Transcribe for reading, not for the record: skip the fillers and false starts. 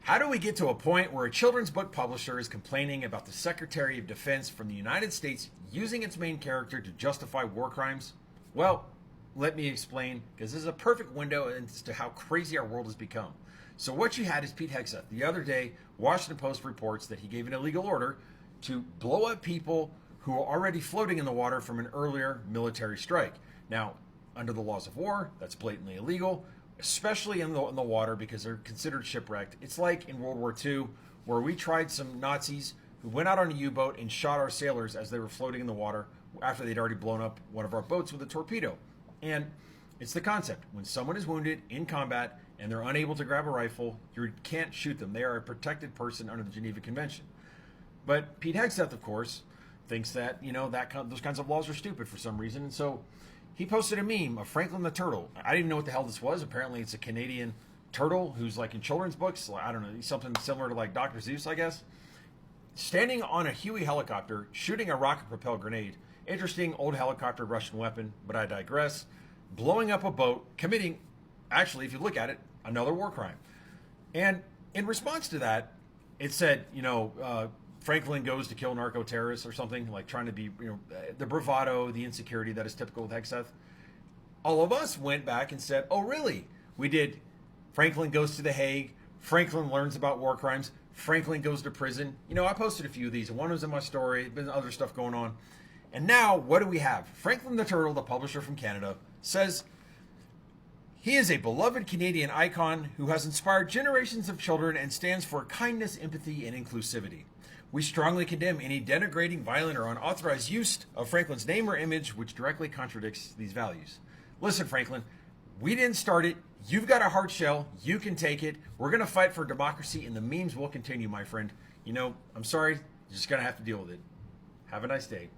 How do we get to a point where a children's book publisher is complaining about the Secretary of Defense from the United States using its main character to justify war crimes? Well, let me explain, because this is a perfect window as to how crazy our world has become. So what you had is Pete Hegseth. The other day, Washington Post reports that he gave an illegal order to blow up people who are already floating in the water from an earlier military strike. Now, under the laws of war, that's blatantly illegal, especially in the water because they're considered shipwrecked. It's like in World War II, where we tried some Nazis who went out on a U-boat and shot our sailors as they were floating in the water after they'd already blown up one of our boats with a torpedo. And it's the concept. When someone is wounded in combat and they're unable to grab a rifle, you can't shoot them. They are a protected person under the Geneva Convention. But Pete Hegseth, of course, thinks that, those kinds of laws are stupid for some reason. And so he posted a meme of Franklin the Turtle. I didn't know what the hell this was. Apparently it's a Canadian turtle who's like in children's books. I don't know, something similar to like Dr. Seuss, I guess. Standing on a Huey helicopter, shooting a rocket-propelled grenade. Interesting old helicopter Russian weapon, but I digress. Blowing up a boat, committing, actually, if you look at it, another war crime. And in response to that, it said, Franklin goes to kill narco-terrorists or something, like trying to be, the bravado, the insecurity that is typical with Hegseth. All of us went back and said, oh, really? We did Franklin goes to The Hague, Franklin learns about war crimes, Franklin goes to prison. I posted a few of these, and one was in my story, there's been other stuff going on. And now, what do we have? Franklin the Turtle, the publisher from Canada, says he is a beloved Canadian icon who has inspired generations of children and stands for kindness, empathy, and inclusivity. We strongly condemn any denigrating, violent, or unauthorized use of Franklin's name or image which directly contradicts these values. Listen, Franklin, we didn't start it. You've got a hard shell. You can take it. We're going to fight for democracy, and the memes will continue, my friend. I'm sorry. You're just going to have to deal with it. Have a nice day.